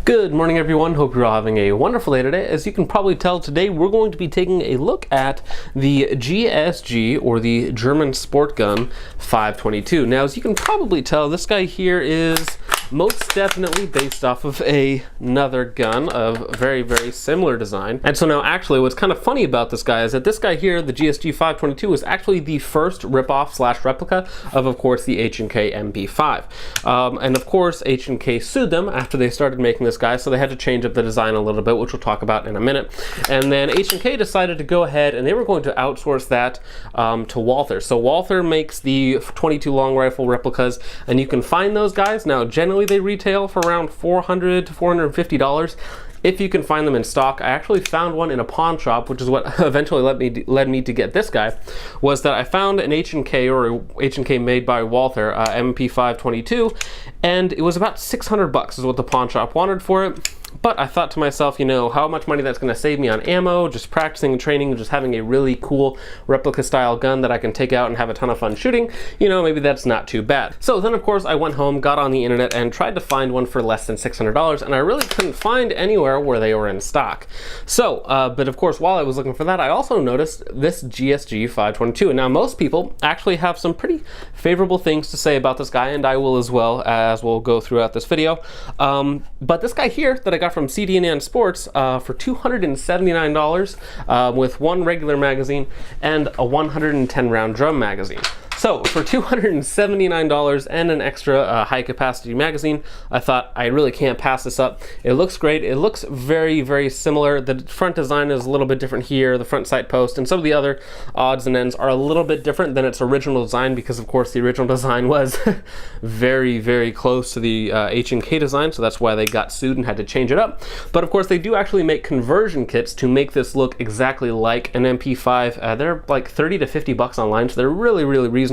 Good morning everyone, hope you're all having a wonderful day today. As you can probably tell, today we're going to be taking a look at the GSG, or the German Sport Gun 522. Now as you can probably tell, this guy here is most definitely based off of another gun of very, very similar design. And so now actually what's kind of funny about this guy is that this guy here, the GSG 522, is actually the first ripoff slash replica of course, the H&K MP5. And of course, H&K sued them after they started making this guy, so they had to change up the design a little bit, which we'll talk about in a minute. And then H&K decided to go ahead and they were going to outsource that to Walther. So Walther makes the 22 long rifle replicas, and you can find those guys. Now generally they retail for around $400 to $450 if you can find them in stock. I actually found one in a pawn shop, which is what eventually led me to get this guy, was that I found an H&K, or H&K made by Walther, MP5 22, and it was about 600 bucks is what the pawn shop wanted for it. But I thought to myself, you know, how much money that's going to save me on ammo, just practicing and training, just having a really cool replica style gun that I can take out and have a ton of fun shooting, you know, maybe that's not too bad. So then of course I went home, got on the internet, and tried to find one for less than $600, and I really couldn't find anywhere where they were in stock. So, but of course while I was looking for that, I also noticed this GSG 522. And now most people actually have some pretty favorable things to say about this guy, and I will as well, as we'll go throughout this video. But this guy here that I got from CD&N Sports for $279 with one regular magazine and a 110 round drum magazine. So for $279 and an extra high capacity magazine, I thought I really can't pass this up. It looks great. It looks very, very similar. The front design is a little bit different here, the front sight post, and some of the other odds and ends are a little bit different than its original design, because of course the original design was very, very close to the H&K design, so that's why they got sued and had to change it up. But of course they do actually make conversion kits to make this look exactly like an MP5. They're like 30 to 50 bucks online, so they're really, really reasonable.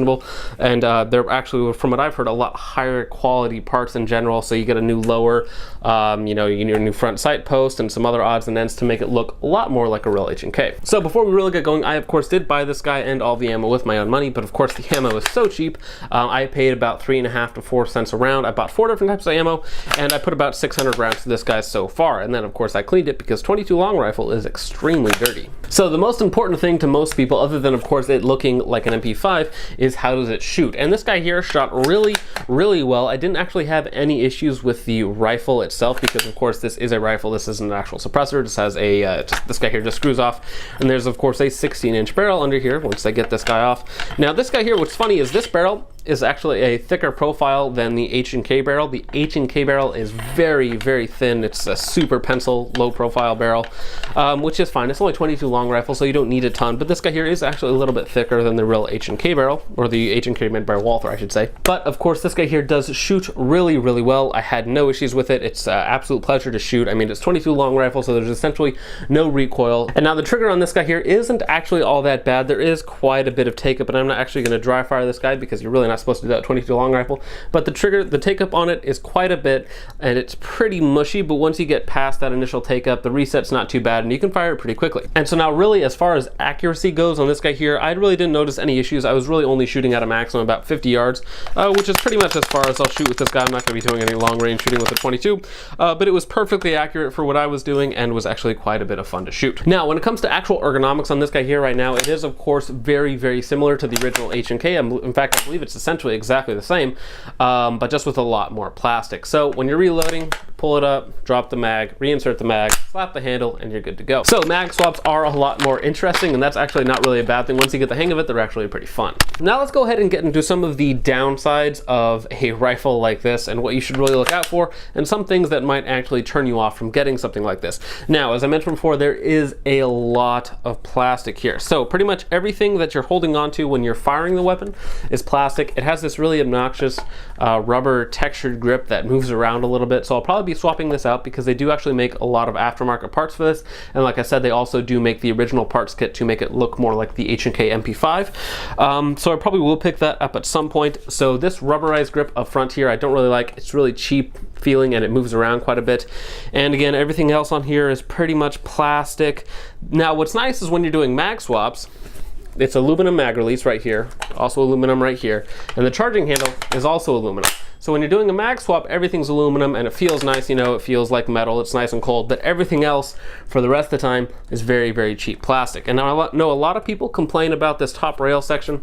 And they're actually, from what I've heard, a lot higher quality parts in general. So you get a new lower, you know, you need a new front sight post and some other odds and ends to make it look a lot more like a real H&K. So before we really get going, I of course did buy this guy and all the ammo with my own money, but of course the ammo is so cheap. I paid about 3.5 to 4 cents a round. I bought 4 different types of ammo, and I put about 600 rounds to this guy so far. And then of course I cleaned it because 22 long rifle is extremely dirty. So the most important thing to most people, other than of course it looking like an MP5, is how does it shoot. And this guy here shot really, really well. I didn't actually have any issues with the rifle itself, because of course this is a rifle, this isn't an actual suppressor. This has a this guy here just screws off, and there's of course a 16-inch barrel under here once I get this guy off. Now this guy here, what's funny is this barrel is actually a thicker profile than the H&K barrel. The H&K barrel is very, very thin. It's a super pencil, low profile barrel, which is fine. It's only 22 long rifle, so you don't need a ton, but this guy here is actually a little bit thicker than the real H&K barrel, or the H&K made by Walther, I should say. But of course this guy here does shoot really, really well. I had no issues with it. It's an absolute pleasure to shoot. I mean, it's 22 long rifle, so there's essentially no recoil. And now the trigger on this guy here isn't actually all that bad. There is quite a bit of take up, and I'm not actually going to dry fire this guy because you're really not supposed to do that 22 long rifle, but the trigger, the take up on it is quite a bit, and it's pretty mushy, but once you get past that initial take up, the reset's not too bad and you can fire it pretty quickly. And so now really, as far as accuracy goes on this guy here, I really didn't notice any issues. I was really only shooting at a maximum about 50 yards, which is pretty much as far as I'll shoot with this guy. I'm not going to be doing any long range shooting with a 22, but it was perfectly accurate for what I was doing and was actually quite a bit of fun to shoot. Now when it comes to actual ergonomics on this guy here right now, it is of course very, very similar to the original H&K. In fact, I believe it's essentially exactly the same, but just with a lot more plastic. So when you're reloading, pull it up, drop the mag, reinsert the mag, slap the handle, and you're good to go. So mag swaps are a lot more interesting, and that's actually not really a bad thing. Once you get the hang of it, they're actually pretty fun. Now let's go ahead and get into some of the downsides of a rifle like this and what you should really look out for, and some things that might actually turn you off from getting something like this. Now, as I mentioned before, there is a lot of plastic here. So pretty much everything that you're holding onto when you're firing the weapon is plastic. It has this really obnoxious rubber textured grip that moves around a little bit, so I'll probably be swapping this out because they do actually make a lot of aftermarket parts for this, and like I said, they also do make the original parts kit to make it look more like the H&K MP5, so I probably will pick that up at some point. So this rubberized grip up front here I don't really like. It's really cheap feeling and it moves around quite a bit, and again everything else on here is pretty much plastic. Now what's nice is when you're doing mag swaps, it's aluminum mag release right here, also aluminum right here, and the charging handle is also aluminum. So when you're doing a mag swap, everything's aluminum and it feels nice, you know, it feels like metal, it's nice and cold, but everything else for the rest of the time is very, very cheap plastic. And now I know a lot of people complain about this top rail section,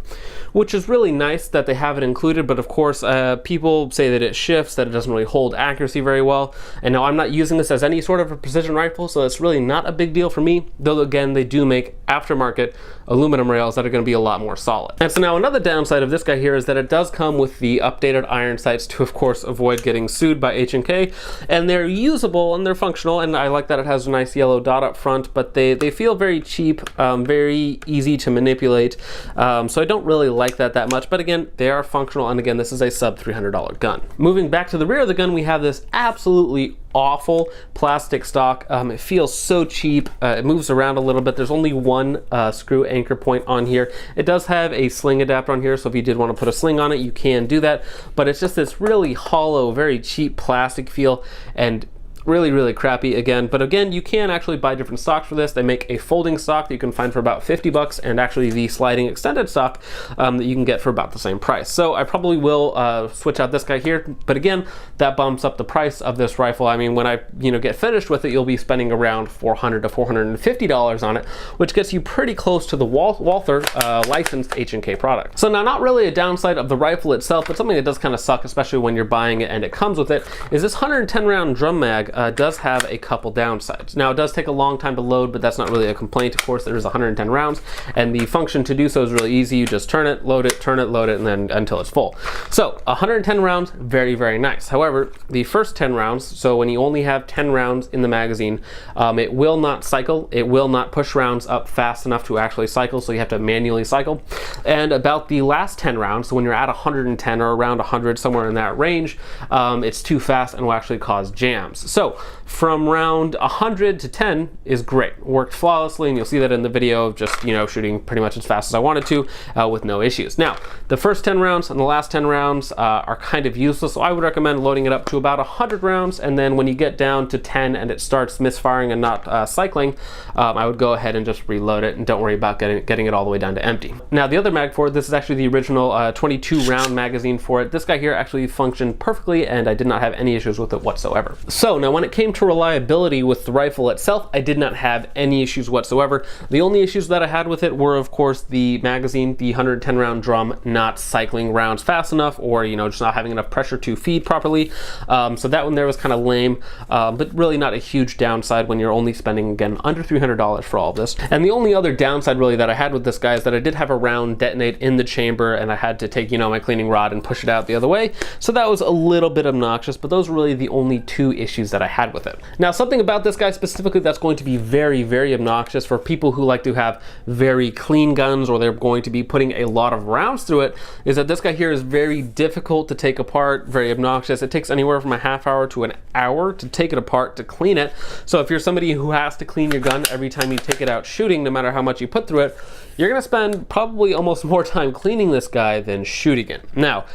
which is really nice that they have it included, but of course people say that it shifts, that it doesn't really hold accuracy very well. And now I'm not using this as any sort of a precision rifle, so it's really not a big deal for me, though again, they do make aftermarket aluminum rails that are going to be a lot more solid. And so now another downside of this guy here is that it does come with the updated iron sights to, of course, avoid getting sued by H&K, and they're usable and they're functional, and I like that it has a nice yellow dot up front, but they feel very cheap, very easy to manipulate, so I don't really like that much, but again, they are functional, and again, this is a sub $300 gun. Moving back to the rear of the gun, we have this absolutely awful plastic stock. It feels so cheap. It moves around a little bit. There's only one screw anchor point on here. It does have a sling adapter on here, so if you did want to put a sling on it, you can do that, but it's just this really hollow, very cheap plastic feel, and really, really crappy again. But again, you can actually buy different stocks for this. They make a folding stock that you can find for about 50 bucks, and actually the sliding extended stock that you can get for about the same price. So I probably will switch out this guy here, but again, that bumps up the price of this rifle. I mean, when I get finished with it, you'll be spending around $400 to $450 on it, which gets you pretty close to the Walther licensed H&K product. So now, not really a downside of the rifle itself, but something that does kind of suck, especially when you're buying it and it comes with it, is this 110 round drum mag does have a couple downsides. Now, it does take a long time to load, but that's not really a complaint. Of course, there's 110 rounds, and the function to do so is really easy. You just turn it, load it, and then until it's full. So 110 rounds, very, very nice. However, the first 10 rounds, so when you only have 10 rounds in the magazine, it will not cycle. It will not push rounds up fast enough to actually cycle, so you have to manually cycle. And about the last 10 rounds, so when you're at 110 or around 100, somewhere in that range, it's too fast and will actually cause jams. So from round 100 to 10 is great. Worked flawlessly, and you'll see that in the video of just, shooting pretty much as fast as I wanted to with no issues. Now, the first 10 rounds and the last 10 rounds are kind of useless, so I would recommend loading it up to about 100 rounds, and then when you get down to 10 and it starts misfiring and not cycling, I would go ahead and just reload it, and don't worry about getting it all the way down to empty. Now, the other mag for it, this is actually the original 22 round magazine for it. This guy here actually functioned perfectly, and I did not have any issues with it whatsoever. So now, when it came to reliability with the rifle itself, I did not have any issues whatsoever. The only issues that I had with it were, of course, the magazine, the 110 round drum not cycling rounds fast enough, or just not having enough pressure to feed properly. So that one there was kind of lame, but really not a huge downside when you're only spending, again, under $300 for all of this. And the only other downside really that I had with this guy is that I did have a round detonate in the chamber, and I had to take my cleaning rod and push it out the other way, so that was a little bit obnoxious, but those were really the only two issues that I had with it. Now, something about this guy specifically that's going to be very, very obnoxious for people who like to have very clean guns, or they're going to be putting a lot of rounds through it, is that this guy here is very difficult to take apart, very obnoxious. It takes anywhere from a half hour to an hour to take it apart, to clean it. So if you're somebody who has to clean your gun every time you take it out shooting, no matter how much you put through it, you're gonna spend probably almost more time cleaning this guy than shooting it. Now,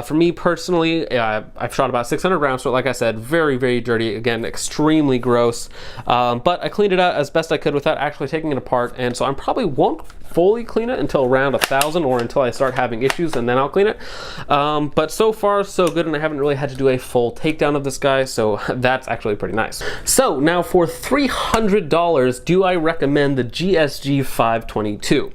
for me personally, I've shot about 600 rounds, so like I said, very, very dirty. Again, extremely gross. But I cleaned it out as best I could without actually taking it apart, and so I probably won't fully clean it until around 1,000, or until I start having issues, and then I'll clean it. But so far, so good, and I haven't really had to do a full takedown of this guy, so that's actually pretty nice. So now, for $300, do I recommend the GSG 522?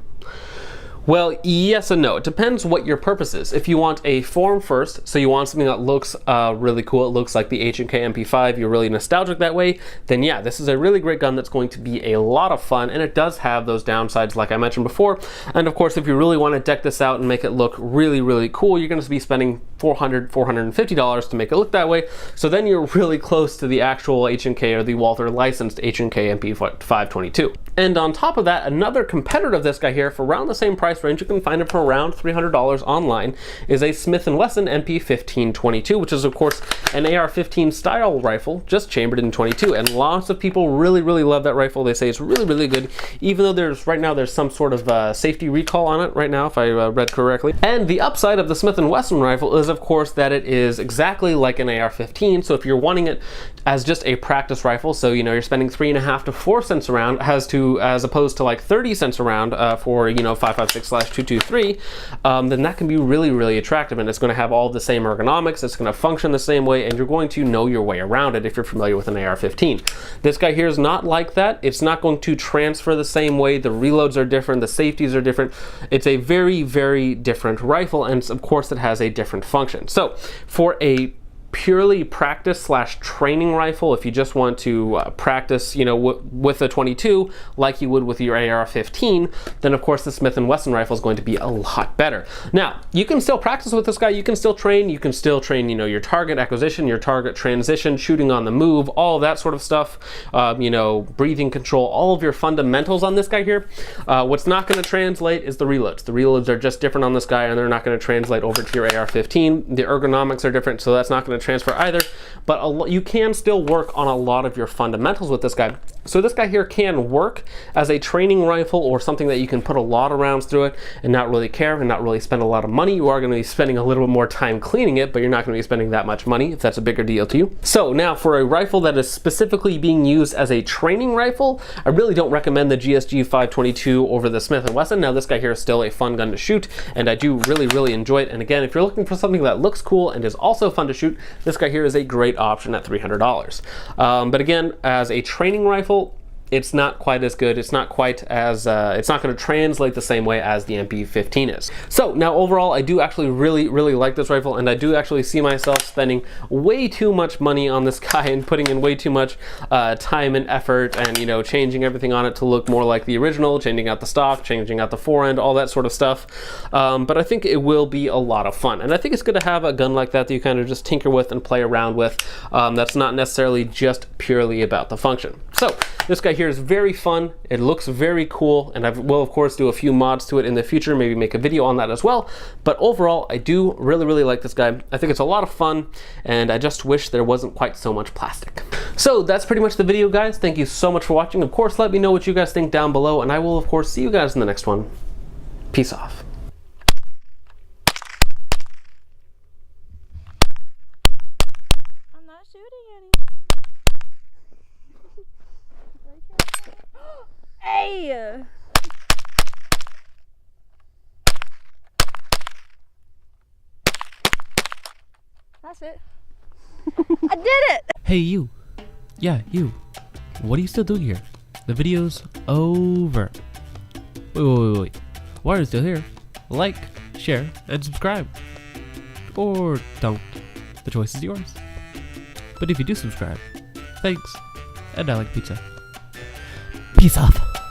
Well, yes and no. It depends what your purpose is. If you want a form first, so you want something that looks really cool, it looks like the H&K MP5, you're really nostalgic that way, then yeah, this is a really great gun that's going to be a lot of fun, and it does have those downsides like I mentioned before. And of course, if you really want to deck this out and make it look really, really cool, you're going to be spending $400, $450 to make it look that way. So then you're really close to the actual H&K or the Walther licensed H&K MP522. And on top of that, another competitor of this guy here for around the same price range, you can find it for around $300 online, is a Smith & Wesson MP1522, which is of course an AR-15 style rifle, just chambered in 22. And lots of people really, really love that rifle. They say it's really, really good, even though right now there's some sort of safety recall on it right now, if I read correctly. And the upside of the Smith & Wesson rifle is, of course, that it is exactly like an AR-15. So if you're wanting it as just a practice rifle, so you know you're spending 3.5 to 4 cents a round, as opposed to like 30 cents a round for 5.56/223, then that can be really, really attractive, and it's going to have all the same ergonomics. It's going to function the same way, and you're going to know your way around it if you're familiar with an AR-15. This guy here is not like that. It's not going to transfer the same way. The reloads are different. The safeties are different. It's a very, very different rifle, and of course it has a different function. So for a purely practice/training rifle, if you just want to practice, with a 22 like you would with your AR-15, then of course the Smith & Wesson rifle is going to be a lot better. Now, you can still practice with this guy. You can still train. You can still train, your target acquisition, your target transition, shooting on the move, all of that sort of stuff. Breathing control, all of your fundamentals on this guy here. What's not going to translate is the reloads. The reloads are just different on this guy, and they're not going to translate over to your AR-15. The ergonomics are different, so that's not going to transfer either, but you can still work on a lot of your fundamentals with this guy. So this guy here can work as a training rifle or something that you can put a lot of rounds through it and not really care and not really spend a lot of money. You are going to be spending a little bit more time cleaning it, but you're not going to be spending that much money if that's a bigger deal to you. So now for a rifle that is specifically being used as a training rifle, I really don't recommend the GSG 522 over the Smith & Wesson. Now this guy here is still a fun gun to shoot, and I do really, really enjoy it. And again, if you're looking for something that looks cool and is also fun to shoot, this guy here is a great option at $300. But again, as a training rifle, it's not quite as good. It's not quite as, it's not going to translate the same way as the MP15 is. So now overall, I do actually really, really like this rifle, and I do actually see myself spending way too much money on this guy and putting in way too much time and effort and, changing everything on it to look more like the original, changing out the stock, changing out the forend, all that sort of stuff. But I think it will be a lot of fun. And I think it's good to have a gun like that you kind of just tinker with and play around with. That's not necessarily just purely about the function. So this guy here is very fun. It looks very cool, and I will of course do a few mods to it in the future, maybe make a video on that as well. But overall, I do really, really like this guy. I think it's a lot of fun, and I just wish there wasn't quite so much plastic. So that's pretty much the video, guys. Thank you so much for watching. Of course, let me know what you guys think down below, and I will of course see you guys in the next one. Peace off. I'm not shooting any. Hey! That's it. I did it! Hey, you. Yeah, you. What are you still doing here? The video's over. Wait. Why are you still here? Like, share, and subscribe. Or don't. The choice is yours. But if you do subscribe, thanks. And I like pizza. Peace off.